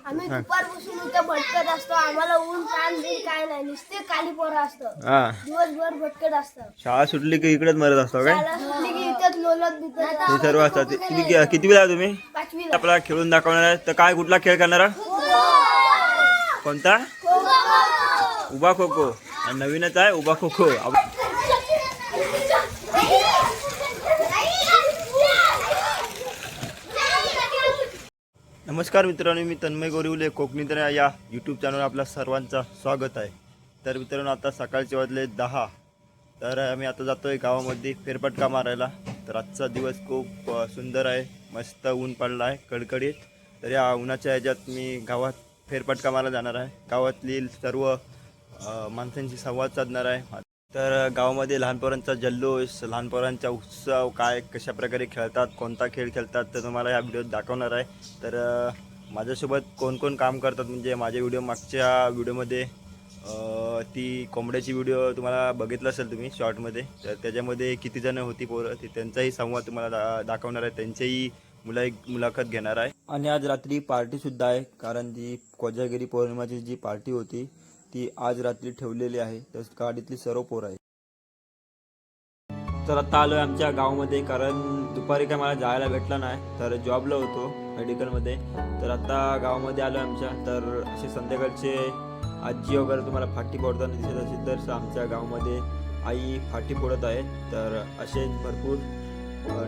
आम्ही दुपारपासून इथे भटकत असतो. आम्हाला ऊन ताण बिन काय नाही, नुसते काली पोरं असतं. हा दिवसभर भटकत असतात. शाळा सुटली की इकडेच मरत असतो काय? शाळा सुटली की इथेच लोलत बिलत हे सर्व असतात. किती वेळा तुम्ही 5वीला. आपला खेळून दाखवणार आहे? तर काय कुठला खेळ करणार? कोणता? उभा खो खो. नवीनच आहे उभा खो खो. नमस्कार मित्रांनो, मी तन्मय गोरिवले कोकणी तर या यूट्यूब चॅनल आपल्या सर्वांचं स्वागत आहे. तर मित्रांनो, आता सकाळचे वाजले 10. तर आम्ही आता जातो आहे गावामध्ये फेरफटका मारायला. तर आजचा दिवस खूप सुंदर आहे, मस्त ऊन पडला आहे कडकडीत. तर या उन्हाच्या ह्याच्यात मी गावात फेरफटका मारायला जाणार आहे. गावातली सर्व माणसांशी संवाद साधणार आहे. तर गावामध्ये लहानपोरांचा जल्लोष, लहानपोरांचा उत्सव काय कशा प्रकारे खेळतात, कोणता खेळ खेळतात, तर तुम्हाला या व्हिडिओत दाखवणार आहे. तर माझ्यासोबत कोण कोण काम करतात म्हणजे माझ्या व्हिडिओ मागच्या व्हिडिओमध्ये ती कोंबड्याची व्हिडिओ तुम्हाला बघितलं असेल तुम्ही शॉर्टमध्ये. तर त्याच्यामध्ये किती जण होती पोरं, ती त्यांचाही संवाद तुम्हाला दाखवणार आहे, त्यांच्याही मुलाखत घेणार आहे. आणि आज रात्री पार्टीसुद्धा आहे, कारण ती कोजागिरी पौर्णिमाची जी पार्टी होती ती आज रात्री ठेवलेली आहे. तर गाडीतली सर्व पोरं आहे. तर आता आलो आहे आमच्या गावामध्ये, कारण दुपारी काय मला जायला भेटलं नाही, तर जॉबला होतो मेडिकलमध्ये. तर आता गावामध्ये आलो आहे आमच्या. तर असे संध्याकाळचे आजी वगैरे तुम्हाला फाटी फोडताना दिसत असेल, तर आमच्या गावामध्ये आई फाटी फोडत आहे. तर असे भरपूर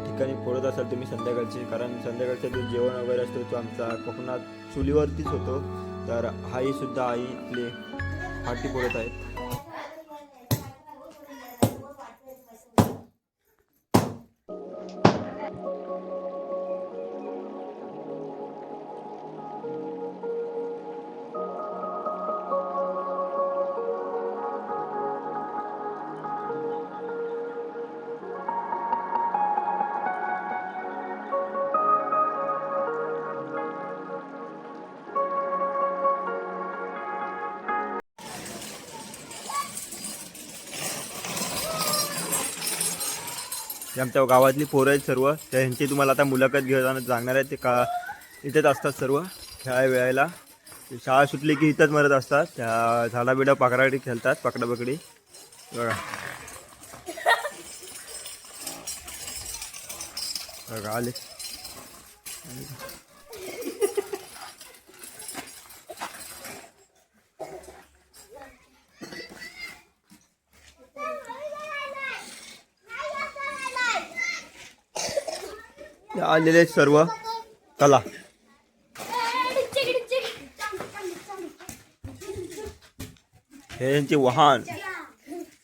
ठिकाणी फोडत असाल तुम्ही संध्याकाळचे, कारण संध्याकाळचं जो जेवण वगैरे असतो तो आमचा कोकणात चुलीवरतीच होतो. तर आई सुद्धा आई आपली फाटी फोडत आहेत. आमच्या गावातली पोरं आहेत सर्व, त्यांची तुम्हाला आता मुलाखत घेताना सांगणार आहे. ते का इथेच असतात सर्व खेळाय वेळायला. शाळा सुटली की इथंच मरत असतात. त्या झाडा बिडा पाकडाबिडी खेळतात, पकडापकडी. बघा बघा आले. आलेले सर्व. चला, हे यांचे वाहन,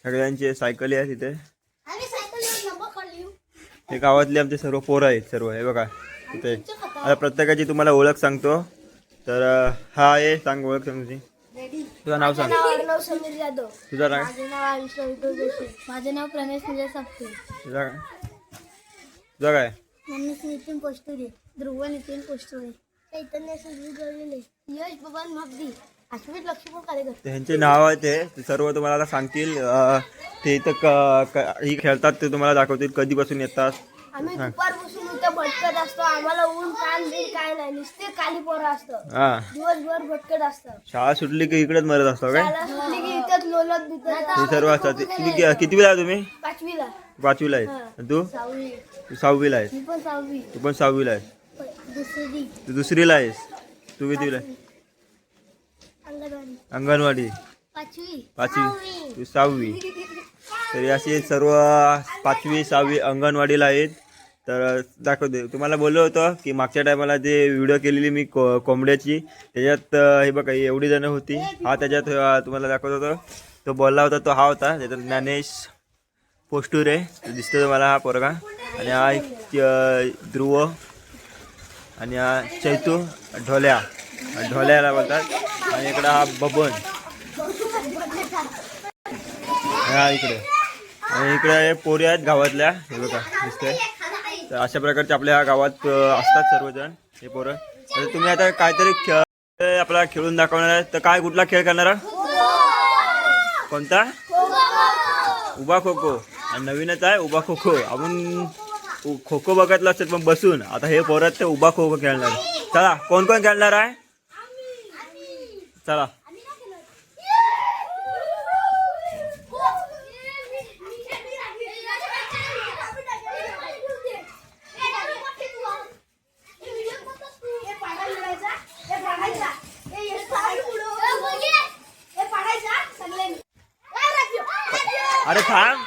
सगळ्यांचे सायकली आहेत इथे. हे गावातले आमचे सर्व पोरं आहेत सर्व. हे बघा इथे. आता प्रत्येकाची तुम्हाला ओळख सांगतो. तर हा आहे, सांग ओळख सांग तुझी. तुझं नाव सांग. अर्णव समीर जाधव. तुझं नाव? माझे नाव आयुष रविंद्र जोशी. माझे नाव प्रणेश निजय सापते. तुझं काय? तुझं काय? मनीष नितीन पोस्टुरे. ध्रुव नितीन पोस्टुरे. चैतन्य सुधीर गवलेले. यश बबन मगदी. अश्वित लक्ष्मण कार्यकर्ते. त्यांचे नाव आहे ते सर्व तुम्हाला आता सांगतील. ते इथं ही खेळतात ते तुम्हाला दाखवतील, कधीपासून येतात. आम्ही दुपारपासून इथे भटकत असतो. आम्हाला ऊन ताण बिन काय नाही, नुसते काली पोरं असतं. हा दिवसभर भटकत असतात. शाळा सुटली की इकडेच मरत असतो काय? शाळा सुटली की इथेच लोलत बिलत हे सर्व असतात. किती वेळा तुम्ही? 5वीला. 5वीला आहे. तू 6वीला आहेस. मी पण 6वी. तू पण 6वीला आहेस. दुसरी तू दुसरीला आहेस. तू कितीला आहे? अंगणवाडी. अंगणवाडी 5वी. तू 6वी. तर असे सर्व 5वी 6वी अंगणवाडीला आहेत. तर दाखवते तुम्हाला. बोललो होतं की मागच्या टायमाला जे व्हिडिओ केलेली मी कोंबड्याची, त्याच्यात हे बघा एवढी जणं होती. हा त्याच्यात तुम्हाला दाखवत होतो, तो बोलला होता तो हा होता. त्याच्यात ज्ञानेश पोस्टुरे दिसतो तुम्हाला, हा पोरगा. आणि हा ध्रुव. आणि हा चैतू ढोल्याला बोलतात. आणि इकडं हा बबन. हा इकडे. आणि इकडे पोरी आहेत गावातल्या, हे बघा दिसतंय. तर अशा प्रकारचे आपल्या गावात असतात सर्वजण हे पोरं. तर तुम्ही आता काहीतरी खेळ आपला खेळून दाखवणार आहे. तर काय कुठला खेळ करणार? कोणता? उभा खो खो. नवीनच आहे उभा खो खो. आपण खो खो बघितलं असेल पण बसून. आता हे पोरं ते उभा खो खो खेळणार. चला, कोण कोण खेळणार आहे? चला. अरे थांब.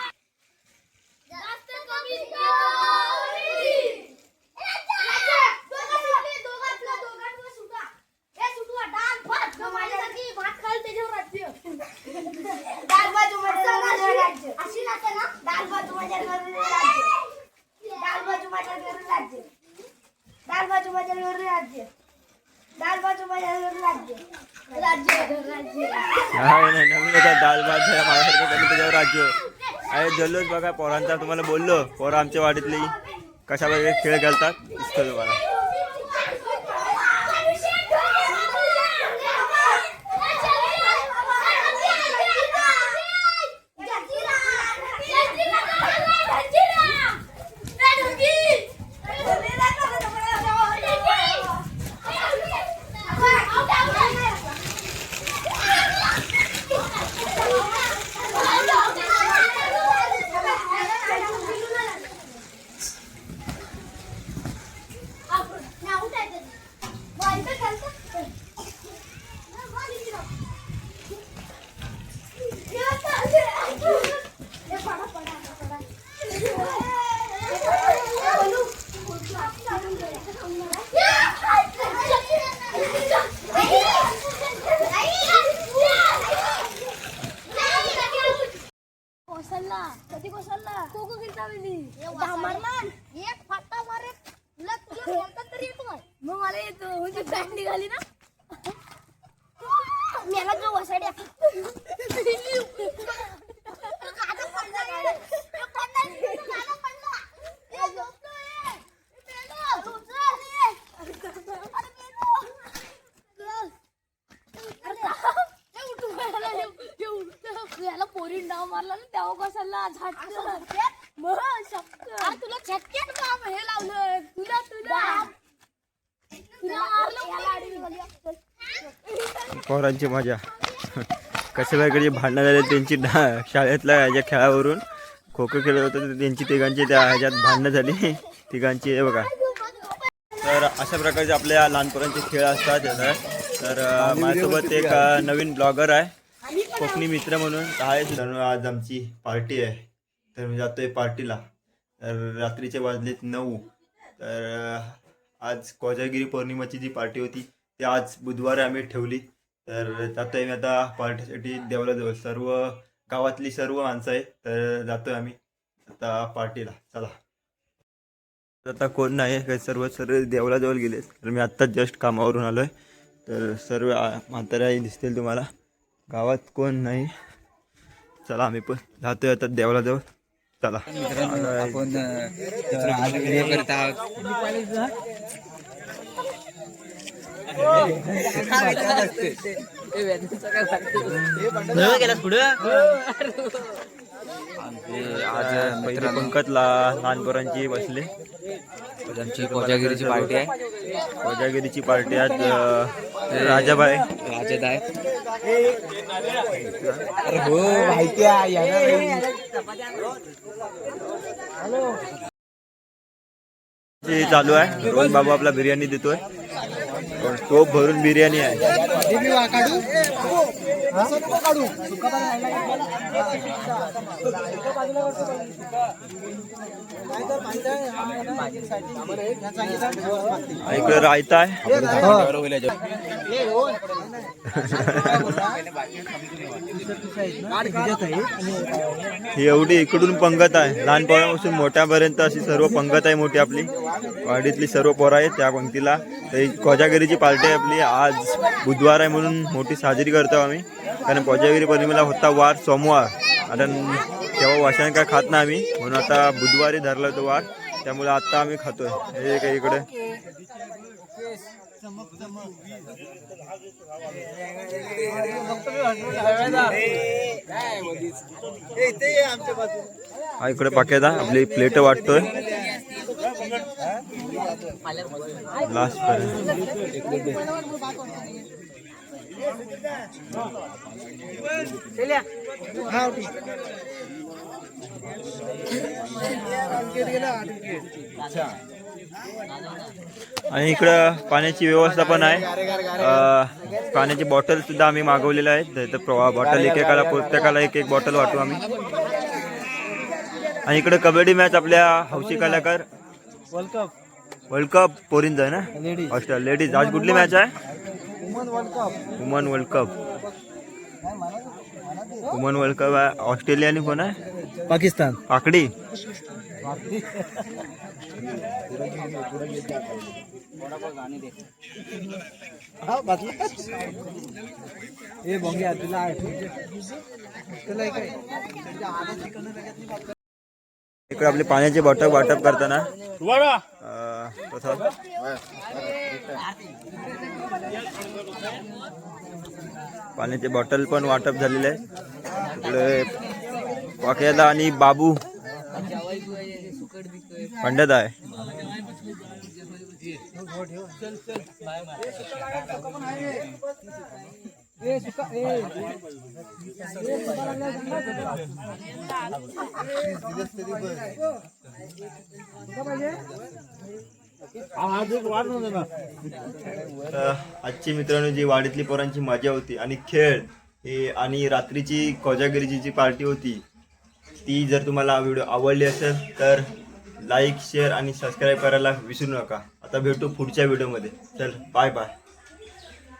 नाही नवीन होता दाल भात माझ्यासारखं कमी त्याच्यावर राज्य. अरे जल्लोष बघा पोरांचा. तुम्हाला बोललो पोरं आमच्या वाडीतली कशा वगैरे खेळ खेळतात दिसतो तुम्हाला. कधी कोसळला कोको गिरतावेली मारला एक फाटा मारे तुला बोलतात तरी येतो मग मला येतो म्हणजे बॅट निघाली ना मेला जो वसाड्या याला पोरी डाव मारला ना तेव्हा कशाला तुला छटक्यात काम हे लावलं तुला पोरांची मजा. कशा वेगळी भांडणं झाली त्यांची शाळेतल्या ह्याच्या खेळावरून खो खो खेळत होतं त्यांची तिघांची त्या ह्याच्यात भांडणं झाली तिघांची. हे बघा. तर अशा प्रकारचे आपल्या लहानपोरांचे खेळ असतात. तर माझ्यासोबत एक नवीन ब्लॉगर आहे कोकणी मित्र म्हणून आहे. आज आमची पार्टी आहे तर मी जातोय पार्टीला. तर रात्रीचे वाजलेत 9. तर आज कोजागिरी पौर्णिमाची जी पार्टी होती ती आज बुधवारी आम्ही ठेवली. तर जातोय मी आता पार्टीसाठी देवळाजवळ. सर्व गावातली सर्व माणसं आहे तर जातोय आम्ही आता पार्टीला. चला. आता कोण नाही सर्व देवळाजवळ गेले. तर मी आत्ताच जस्ट कामावरून आलो आहे. तर सर्व म्हातारे दिसतील तुम्हाला. गावात कोण नाही. चला आम्ही पण जातोय आता देवळाजवळ. चला. आपण आज व्हिडिओ करत आहोत. आज पहिले पंकजला लहान पोरांची बसले. आमची कोजागिरीची पार्टी आहे. कोजागिरीची पार्टी आज राजाबाई राजद आहे. अरे हो माहिती आहे. चालू आहे. रोहन बाबू आपला बिर्याणी देतोय. टोप भरून बिर्याणी आहे. इकडे रायता आहे. ही एवढी इकडून पंगत आहे. लहान पोरापासून मोठ्यापर्यंत अशी सर्व पंगत आहे मोठी आपली वाडीतली सर्व पोरं आहेत त्या पंक्तीला. तर कोजागिरीची पार्टी आहे आपली. आज बुधवार आहे म्हणून मोठी साजरी करतो आम्ही. कारण कोजागिरी पौर्णिमेला होता वार सोमवार. कारण तेव्हा वाशाने काय खात नाही आम्ही म्हणून आता बुधवारी धरला तो वार. त्यामुळे आता आम्ही खातोय. हे काही इकडे हा इकडे पाक्यादा आपली प्लेट वाटतोय लास्ट पर्यंत. आणि इकडं पाण्याची व्यवस्था पण आहे. पाण्याची बॉटल सुद्धा आम्ही मागवलेल्या आहेत. तर बॉटल एकेकाला प्रत्येकाला एक एक बॉटल वाटू आम्ही. आणि इकडे कबड्डी मॅच आपल्या हौशी कलाकार वर्ल्ड कप पोरींचा आहे ना, ऑस्ट्रेलिया लेडीज. आज कुठली मॅच आहे? Woman world cup. Woman world cup आहे. ऑस्ट्रेलिया आणि कोण आहे? पाकिस्तान. आकडी इकडे आपले पाण्याचे बॉटल वाटप करताना पाण्याचे बॉटल पण वाटप झालेले आहे. इकडे वाक्याला आणि बाबू पंडित आहे. आजची मित्रांनो जी वाडीतली पोरांची मजा होती आणि खेळ हे आणि रात्रीची कोजागिरीची जी पार्टी होती ती जर तुम्हाला व्हिडिओ आवडली असेल तर लाईक शेअर आणि सबस्क्राईब करायला विसरू नका. आता भेटू पुढच्या व्हिडिओमध्ये. चल बाय बाय.